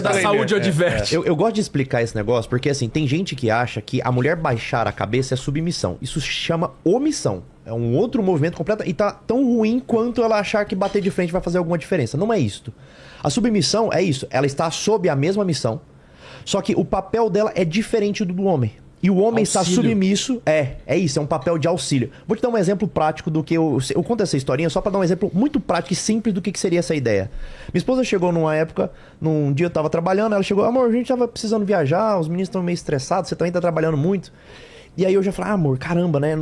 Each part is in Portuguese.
Da saúde adverte. Eu gosto de explicar esse negócio porque, assim, tem gente que acha que a mulher baixar a cabeça é submissão. Isso se chama omissão. É um outro movimento completo e tá tão ruim quanto ela achar que bater de frente vai fazer alguma diferença. Não é isto. A submissão é isso. Ela está sob a mesma missão, só que o papel dela é diferente do homem. E o homem está submisso. É isso, é um papel de auxílio. Vou te dar um exemplo prático do que eu conto essa historinha só para dar um exemplo muito prático e simples do que seria essa ideia. Minha esposa chegou numa época, num dia eu tava trabalhando, ela chegou, amor, a gente tava precisando viajar, os meninos estão meio estressados, você também tá trabalhando muito. E aí eu já falei, amor, caramba, né,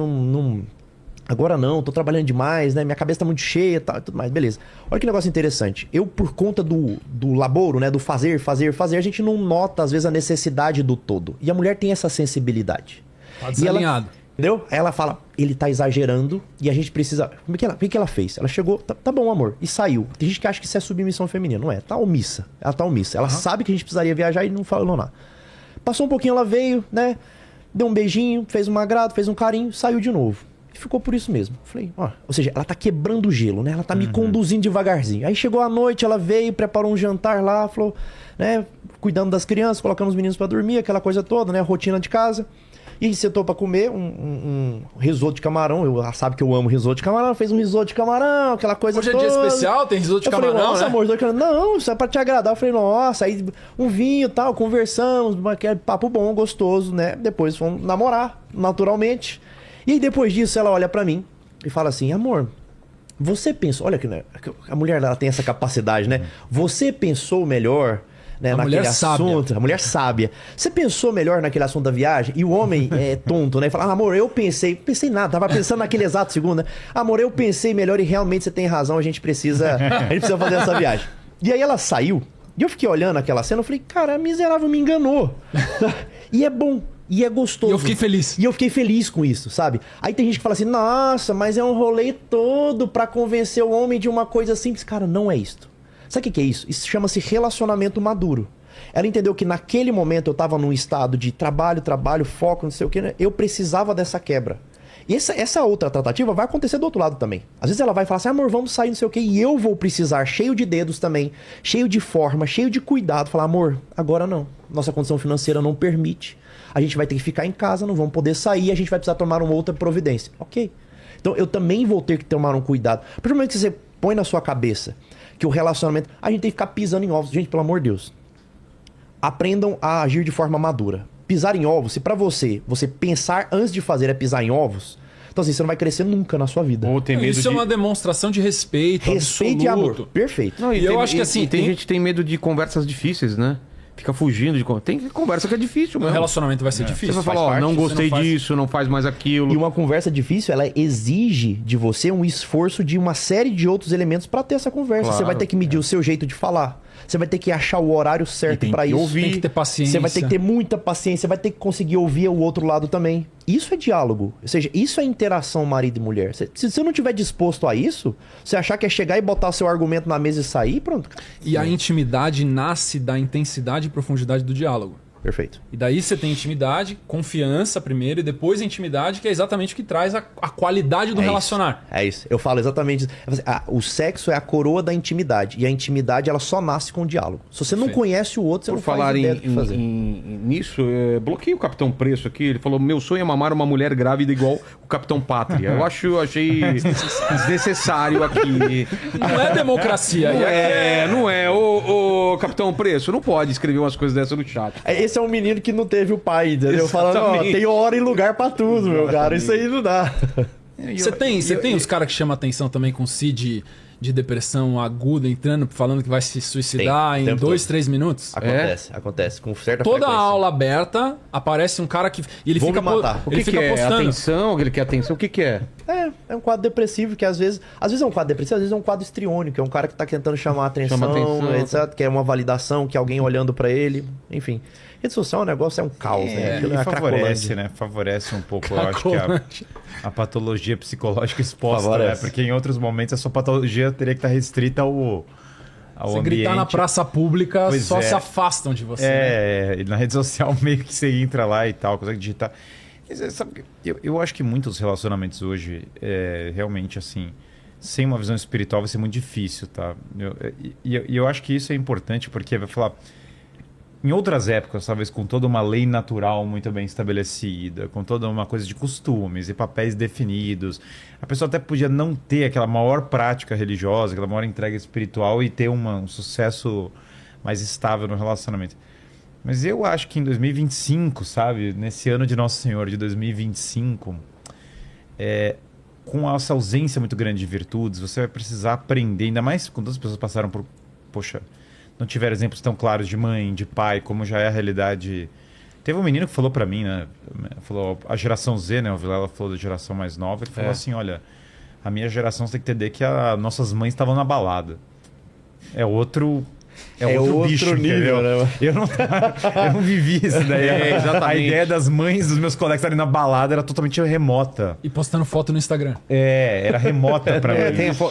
agora não, tô trabalhando demais, né? Minha cabeça tá muito cheia e tal, e tudo mais, beleza. Olha que negócio interessante. Eu, por conta do laboro, né? Do fazer, a gente não nota, às vezes, a necessidade do todo. E a mulher tem essa sensibilidade. Tá desalinhado. Entendeu? Aí ela fala, ele tá exagerando e a gente precisa... O que ela fez? Ela chegou, tá bom, amor, e saiu. Tem gente que acha que isso é submissão feminina. Não é, tá omissa. Ela tá omissa. Ela sabe que a gente precisaria viajar e não falou nada. Passou um pouquinho, ela veio, né? Deu um beijinho, fez um agrado, fez um carinho, saiu de novo. E ficou por isso mesmo. Falei, ó, ou seja, ela tá quebrando o gelo, né? Ela tá me conduzindo devagarzinho. Aí chegou a noite, ela veio, preparou um jantar lá, falou, né? Cuidando das crianças, colocando os meninos pra dormir, aquela coisa toda, né? Rotina de casa. E sentou pra comer um risoto de camarão. Ela sabe que eu amo risoto de camarão. Fez um risoto de camarão, aquela coisa Hoje toda. é dia especial, tem risoto de camarão, falei, nossa, né? amor, risoto de camarão. Não, isso é pra te agradar. Eu falei, nossa, aí um vinho e tal, conversamos, aquele papo bom, gostoso, né? Depois fomos namorar, naturalmente. E aí depois disso ela olha pra mim e fala assim, amor, você pensou... Olha que né, a mulher ela tem essa capacidade, né? Você pensou melhor... Né, naquele assunto, sábia. A mulher sábia. Você pensou melhor naquele assunto da viagem? E o homem é tonto, né? Fala, amor, eu pensei nada, tava pensando naquele exato segundo, né? Amor, eu pensei melhor e realmente você tem razão, a gente precisa fazer essa viagem. E aí ela saiu, e eu fiquei olhando aquela cena, eu falei, cara, a miserável me enganou. E é bom. E é gostoso. E eu fiquei feliz. E eu fiquei feliz com isso, sabe? Aí tem gente que fala assim, nossa, mas é um rolê todo pra convencer o homem de uma coisa simples. Cara, não é isto. Sabe o que é isso? Isso chama-se relacionamento maduro. Ela entendeu que naquele momento eu tava num estado de trabalho, foco, não sei o que, né? Eu precisava dessa quebra. E essa outra tratativa vai acontecer do outro lado também. Às vezes ela vai falar assim, amor, vamos sair, não sei o que, e eu vou precisar, cheio de dedos também, cheio de forma, cheio de cuidado, falar, amor, agora não. Nossa condição financeira não permite. A gente vai ter que ficar em casa, não vamos poder sair, a gente vai precisar tomar uma outra providência. Ok. Então eu também vou ter que tomar um cuidado. A partir do momento que você põe na sua cabeça que o relacionamento... A gente tem que ficar pisando em ovos. Gente, pelo amor de Deus. Aprendam a agir de forma madura. Pisar em ovos, se pra você pensar antes de fazer é pisar em ovos, então assim, você não vai crescer nunca na sua vida. Ou ter medo Isso é uma demonstração de respeito absoluto. E amor. Perfeito. Não, e eu acho que assim... Tem gente que tem medo de conversas difíceis, né? Fica fugindo de... Tem conversa que é difícil mesmo. O relacionamento vai ser difícil. Você vai falar, ó, não gostei disso, não faz mais aquilo. E uma conversa difícil, ela exige de você um esforço de uma série de outros elementos pra ter essa conversa. Claro, você vai ter que medir o seu jeito de falar. Você vai ter que achar o horário certo pra isso. Ouvir. Tem que ter paciência. Você vai ter que ter muita paciência. Você vai ter que conseguir ouvir o outro lado também. Isso é diálogo. Ou seja, isso é interação marido e mulher. Se você não tiver disposto a isso, você achar que é chegar e botar seu argumento na mesa e sair, pronto. E a intimidade nasce da intensidade e profundidade do diálogo. Perfeito. E daí você tem intimidade, confiança primeiro e depois a intimidade, que é exatamente o que traz a qualidade do relacionar. É isso. Eu falo exatamente isso. O sexo é a coroa da intimidade. E a intimidade, ela só nasce com o diálogo. Se você não conhece o outro, você não faz ideia do que fazer. Nisso, bloqueei o Capitão Preço aqui. Ele falou, meu sonho é mamar uma mulher grávida igual o Capitão Pátria. Achei desnecessário aqui. Não é democracia. Não é. Ô, Capitão Preço, não pode escrever umas coisas dessas no chat. Esse é um menino que não teve o pai, entendeu? Falando, ó, tem hora e lugar pra tudo, meu cara. Isso aí não dá. Você tem os caras que chamam atenção também com CID de depressão aguda entrando, falando que vai se suicidar em 2, 3 minutos? Acontece. Com certa Toda frequência. a aula aberta, aparece um cara que... E ele Vou fica me matar. O que fica é? postando. Atenção? Ele quer atenção? O que é? É um quadro depressivo que às vezes é um quadro depressivo, às vezes é um quadro histriônico, é um cara que tá tentando chamar a atenção, etc, quer uma validação, que alguém olhando pra ele, enfim. Rede social é um negócio, é um caos, né? Aquilo é favorece, né? Favorece um pouco, eu acho que a patologia psicológica exposta, né? Porque em outros momentos a sua patologia teria que estar restrita ao Você ambiente. gritar na praça pública, Pois só é. se afastam de você. Né? E na rede social meio que você entra lá e tal, consegue digitar. Sabe, eu acho que muitos relacionamentos hoje, realmente assim, sem uma visão espiritual vai ser muito difícil, tá? E eu acho que isso é importante porque vai falar... em outras épocas, talvez com toda uma lei natural muito bem estabelecida, com toda uma coisa de costumes e papéis definidos, a pessoa até podia não ter aquela maior prática religiosa, aquela maior entrega espiritual e ter um sucesso mais estável no relacionamento. Mas eu acho que em 2025, sabe? Nesse ano de Nosso Senhor, de 2025, com essa ausência muito grande de virtudes, você vai precisar aprender, ainda mais quando as pessoas passaram por... Poxa, não tiveram exemplos tão claros de mãe, de pai, como já é a realidade. Teve um menino que falou pra mim, né? Falou, a geração Z, né? O Vilela falou da geração mais nova. Ele falou assim, olha, a minha geração você tem que entender que nossas mães estavam na balada. É outro bicho, nível, entendeu? né? Eu não vivi isso daí. Exatamente. A ideia das mães dos meus colegas estarem na balada era totalmente remota. E postando foto no Instagram. Era remota pra mim.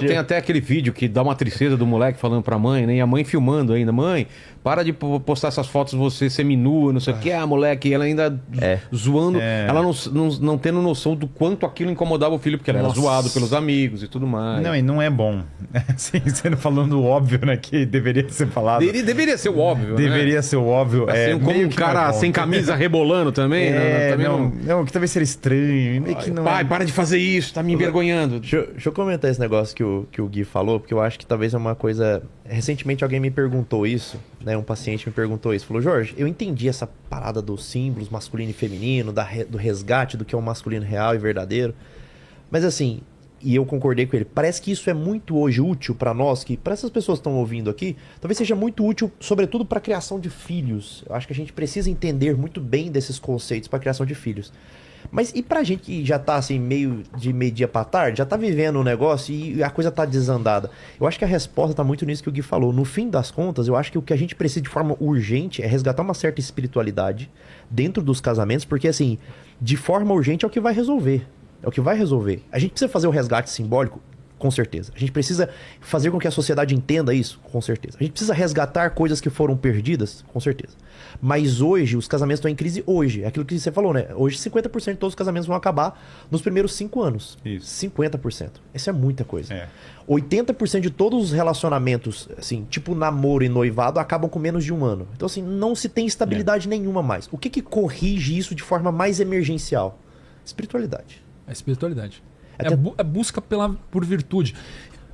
Tem até aquele vídeo que dá uma tristeza do moleque falando pra mãe, né? E a mãe filmando ainda. Mãe, para de postar essas fotos de você seminua, não sei o que. Ah, moleque, ela ainda zoando. Ela não tendo noção do quanto aquilo incomodava o filho, porque ela era zoado pelos amigos e tudo mais. Não, e não é bom. Assim, você falando o óbvio, né? Que deveria ser falado. Deveria ser o óbvio, Deveria né? ser o óbvio. Assim, como meio um que cara não é bom. sem camisa rebolando também, né? Também não, que talvez seria estranho. Meio que não Pai, para de fazer isso, tá me envergonhando. Deixa eu comentar esse negócio que o Gui falou, porque eu acho que talvez é uma coisa... Recentemente alguém me perguntou isso, né? Um paciente me perguntou isso. Falou, Jorge, eu entendi essa parada dos símbolos masculino e feminino, do resgate do que é o masculino real e verdadeiro. Mas assim, e eu concordei com ele, parece que isso é muito hoje útil para nós, que para essas pessoas que estão ouvindo aqui, talvez seja muito útil, sobretudo para a criação de filhos. Eu acho que a gente precisa entender muito bem desses conceitos para a criação de filhos. Mas e pra gente que já tá assim, meio dia pra tarde, já tá vivendo um negócio e a coisa tá desandada? Eu acho que a resposta tá muito nisso que o Gui falou. No fim das contas, eu acho que o que a gente precisa de forma urgente é resgatar uma certa espiritualidade dentro dos casamentos, porque assim, de forma urgente é o que vai resolver. É o que vai resolver. A gente precisa fazer o resgate simbólico? Com certeza. A gente precisa fazer com que a sociedade entenda isso? Com certeza. A gente precisa resgatar coisas que foram perdidas? Com certeza. Mas hoje, os casamentos estão em crise hoje. É aquilo que você falou, né? Hoje, 50% de todos os casamentos vão acabar nos primeiros 5 anos. Isso. 50%. Isso é muita coisa. 80% de todos os relacionamentos, assim, tipo namoro e noivado, acabam com menos de 1 ano. Então, assim, não se tem estabilidade nenhuma mais. O que corrige isso de forma mais emergencial? Espiritualidade. A espiritualidade. Até... É busca por virtude.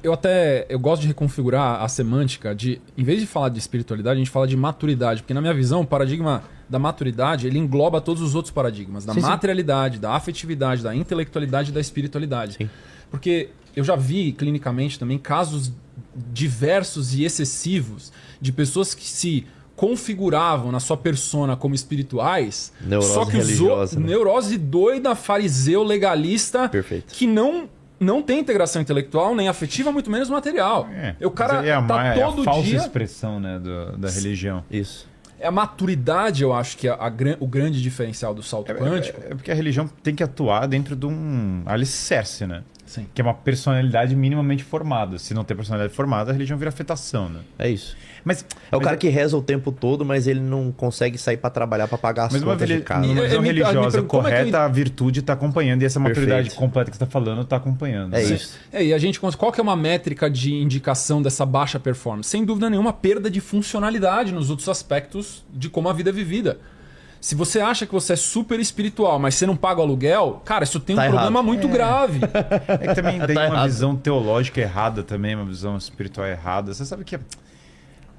Eu gosto de reconfigurar a semântica de, em vez de falar de espiritualidade, a gente fala de maturidade, porque na minha visão, o paradigma da maturidade, ele engloba todos os outros paradigmas, da materialidade, da afetividade, da intelectualidade e da espiritualidade. Sim. Porque eu já vi clinicamente também casos diversos e excessivos de pessoas que se configuravam na sua persona como espirituais, neurose só que religiosa, né? Neurose doida, fariseu, legalista, perfeito, que não tem integração intelectual, nem afetiva, muito menos material. O cara tá todo dia... É a falsa dia... expressão, né, da religião. Isso. É a maturidade, eu acho, que é o grande diferencial do salto quântico. É porque a religião tem que atuar dentro de um alicerce, né? Sim. Que é uma personalidade minimamente formada. Se não tem personalidade formada, a religião vira afetação, né? É isso. Mas o cara que reza o tempo todo, mas ele não consegue sair para trabalhar, para pagar as contas de casa. Uma visão religiosa correta, a virtude está acompanhando. E essa maturidade completa que você está falando está acompanhando. É isso. E a gente, qual que é uma métrica de indicação dessa baixa performance? Sem dúvida nenhuma, perda de funcionalidade nos outros aspectos de como a vida é vivida. Se você acha que você é super espiritual, mas você não paga o aluguel, cara, isso tem um problema muito grave. É que também tem uma visão teológica errada também, uma visão espiritual errada. Você sabe que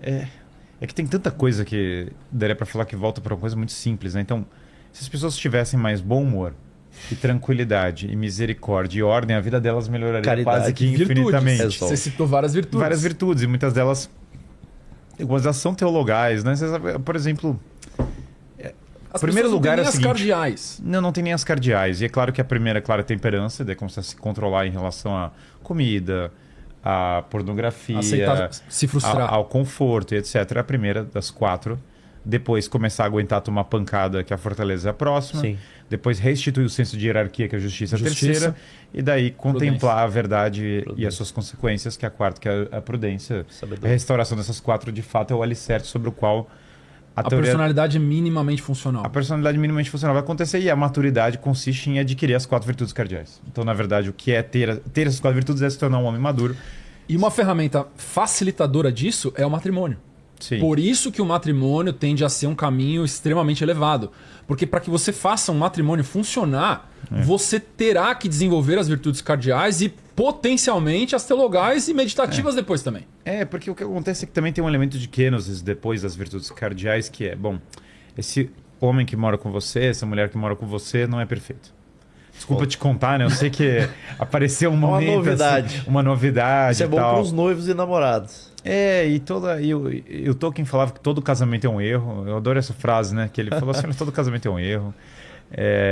é que tem tanta coisa que daria pra falar que volta pra uma coisa muito simples, né? Então, se as pessoas tivessem mais bom humor e tranquilidade e misericórdia e ordem, a vida delas melhoraria quase que infinitamente. Você citou várias virtudes. Várias virtudes, e muitas delas são teologais, né? Você sabe, por exemplo... As primeiro lugar não tem é o nem seguinte, as cardeais. Não tem nem as cardeais. E é claro que a primeira, claro, é a temperança, daí como você se controlar em relação à comida, à pornografia, aceitar se frustrar, ao conforto e etc. É a primeira das 4. Depois começar a aguentar tomar pancada, que a fortaleza é a próxima. Sim. Depois restituir o senso de hierarquia, que a justiça é a terceira. E daí contemplar a verdade e as suas consequências, que é a quarta, que é a prudência. A restauração dessas 4, de fato, é o alicerce sobre o qual... A personalidade é minimamente funcional. A personalidade minimamente funcional vai acontecer e a maturidade consiste em adquirir as 4 virtudes cardeais. Então, na verdade, o que é ter essas 4 virtudes é se tornar um homem maduro. E uma ferramenta facilitadora disso é o matrimônio. Sim. Por isso que o matrimônio tende a ser um caminho extremamente elevado. Porque para que você faça um matrimônio funcionar, você terá que desenvolver as virtudes cardeais e potencialmente as teologais e meditativas depois também. Porque o que acontece é que também tem um elemento de kenosis depois das virtudes cardeais, que é, bom, esse homem que mora com você, essa mulher que mora com você não é perfeito. Desculpa te contar, né? Eu sei que apareceu um momento... Uma novidade. Assim, uma novidade. Isso é bom para os noivos e namorados. E o Tolkien falava que todo casamento é um erro. Eu adoro essa frase, né? Que ele falou assim, todo casamento é um erro.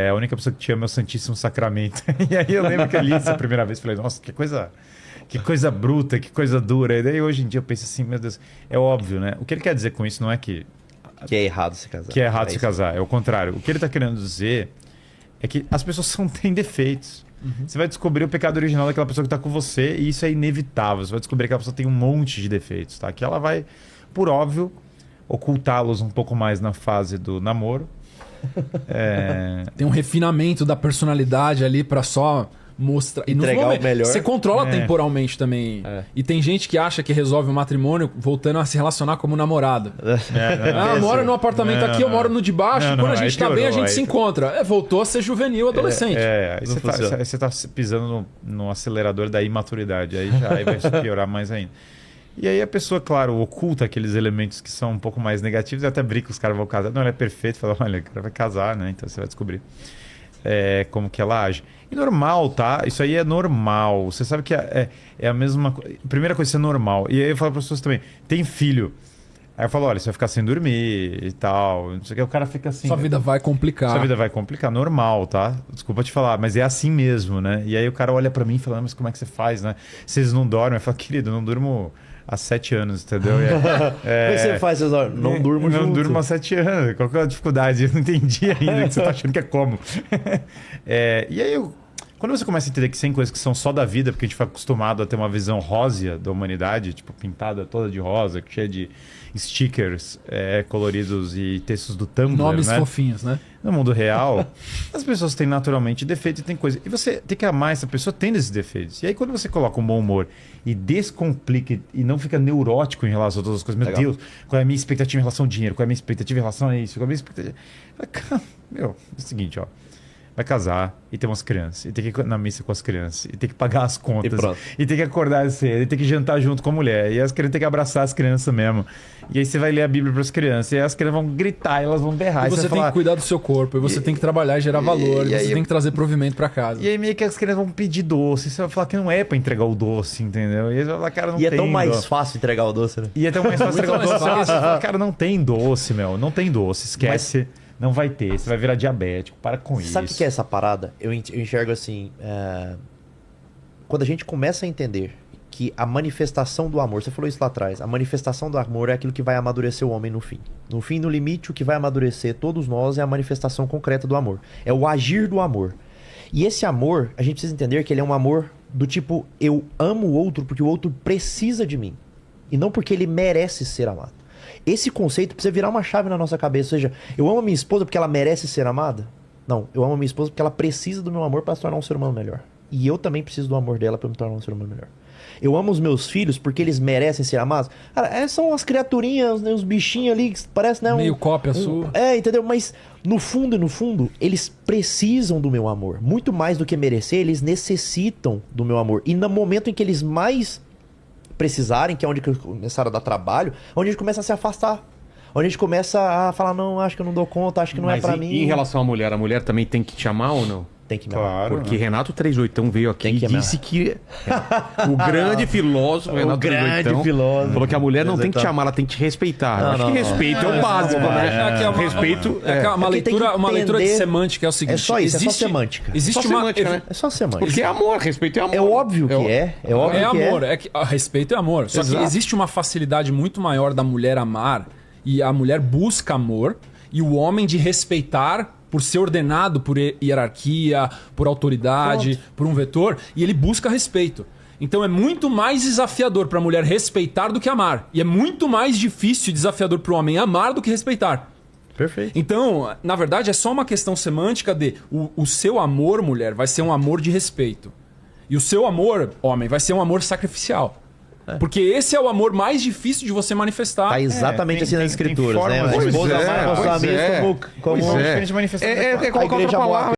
A única pessoa que te ama é o Santíssimo Sacramento. E aí eu lembro que eu li isso a primeira vez e falei, nossa, que coisa bruta, que coisa dura. E daí hoje em dia eu penso assim, meu Deus, é óbvio, né? O que ele quer dizer com isso não é que é errado se casar. Que é errado se casar, é o contrário. O que ele está querendo dizer é que as pessoas têm defeitos. Você vai descobrir o pecado original daquela pessoa que está com você e isso é inevitável. Você vai descobrir que aquela pessoa tem um monte de defeitos, tá? Que ela vai, por óbvio, ocultá-los um pouco mais na fase do namoro. Tem um refinamento da personalidade ali para só mostrar. E entregar o melhor. Você controla temporalmente também. E tem gente que acha que resolve o matrimônio voltando a se relacionar como namorado. Mora no apartamento aqui, eu moro no de baixo. Quando a gente tá bem, a gente se encontra. Voltou a ser juvenil, adolescente. Aí você tá pisando no acelerador da imaturidade. Aí vai se piorar mais ainda. E aí a pessoa, claro, oculta aqueles elementos que são um pouco mais negativos e até brinca, os caras vão casar. Não, ele é perfeito. Fala, olha, o cara vai casar, né? Então você vai descobrir como que ela age. E normal, tá? Isso aí é normal. Você sabe que é a mesma coisa. Primeira coisa, isso é normal. E aí eu falo para as pessoas também, tem filho. Aí eu falo, olha, você vai ficar sem dormir e tal. Não sei o que, o cara fica assim. Sua vida vai complicar. Sua vida vai complicar, normal, tá? Desculpa te falar, mas é assim mesmo, né? E aí o cara olha para mim e fala, mas como é que você faz, né? Vocês não dormem? Eu falo, querido, eu não durmo há 7 anos, entendeu? Como é que você faz, César? Não durmo junto. Não durmo há 7 anos. Qual que é a dificuldade? Eu não entendi ainda que você tá achando que é como. E aí, quando você começa a entender que tem coisas que são só da vida, porque a gente foi acostumado a ter uma visão rósea da humanidade, tipo, pintada toda de rosa, cheia de stickers coloridos e textos do Tumblr, nomes né? fofinhos, né? No mundo real, as pessoas têm naturalmente defeitos e tem coisa. E você tem que amar essa pessoa tendo esses defeitos. E aí, quando você coloca um bom humor e descomplica e não fica neurótico em relação a todas as coisas, meu Deus, qual é a minha expectativa em relação ao dinheiro? Qual é a minha expectativa em relação a isso? Qual é a minha expectativa? É o seguinte, ó. Vai casar e ter umas crianças, e ter que ir na missa com as crianças, e ter que pagar as contas, e ter que acordar cedo, e ter que jantar junto com a mulher, e as crianças têm que abraçar as crianças mesmo. E aí você vai ler a Bíblia para as crianças, e aí as crianças vão gritar, e elas vão berrar. E você tem que cuidar do seu corpo, e você tem que trabalhar e gerar valor, e você tem que trazer provimento para casa. E aí meio que as crianças vão pedir doce, e você vai falar que não é para entregar o doce, entendeu? E aí você vai falar, cara, não tem. E é tão mais fácil entregar o doce, né? E é tão mais fácil entregar o doce. Você fala, cara, não tem doce, meu, não tem doce, esquece. Não vai ter, você vai virar diabético, para com isso. Sabe o que é essa parada? Eu enxergo assim, quando a gente começa a entender que a manifestação do amor, você falou isso lá atrás, a manifestação do amor é aquilo que vai amadurecer o homem no fim. No fim, no limite, o que vai amadurecer todos nós é a manifestação concreta do amor. É o agir do amor. E esse amor, a gente precisa entender que ele é um amor do tipo, eu amo o outro porque o outro precisa de mim. E não porque ele merece ser amado. Esse conceito precisa virar uma chave na nossa cabeça. Ou seja, eu amo a minha esposa porque ela merece ser amada? Não, eu amo a minha esposa porque ela precisa do meu amor para se tornar um ser humano melhor. E eu também preciso do amor dela para me tornar um ser humano melhor. Eu amo os meus filhos porque eles merecem ser amados. Cara, são as criaturinhas, né, os bichinhos ali que parece, né? Meio cópia sua. Entendeu? Mas no fundo, eles precisam do meu amor. Muito mais do que merecer, eles necessitam do meu amor. E no momento em que eles mais precisarem, que é onde começaram a dar trabalho, onde a gente começa a se afastar. Onde a gente começa a falar, não, acho que eu não dou conta, acho que não é pra mim. E em relação à mulher, a mulher também tem que te amar ou não? Tem que me amar. Porque Renato 38 veio aqui e disse que o grande filósofo Renato 38 falou que a mulher não tem que te amar, ela tem que te respeitar. Eu acho que respeito é o básico, né? Respeito uma leitura de semântica é o seguinte. É só isso, é só semântica. Existe só semântica, né? É só semântica. Porque é amor, respeito é amor. É óbvio que é óbvio que amor. Respeito é amor. Só que existe uma facilidade muito maior da mulher amar, e a mulher busca amor, e o homem de respeitar por ser ordenado por hierarquia, por autoridade, por um vetor, e ele busca respeito. Então é muito mais desafiador para a mulher respeitar do que amar. E é muito mais difícil e desafiador para o homem amar do que respeitar. Perfeito. Então, na verdade, é só uma questão semântica de o seu amor, mulher, vai ser um amor de respeito. E o seu amor, homem, vai ser um amor sacrificial. Porque esse é o amor mais difícil de você manifestar. Tá exatamente assim nas escrituras, né? formas A de- esposa Pois é, amar os pois amigos é. como Pois é. diferente de manifestação. É colocar A igreja outra palavra.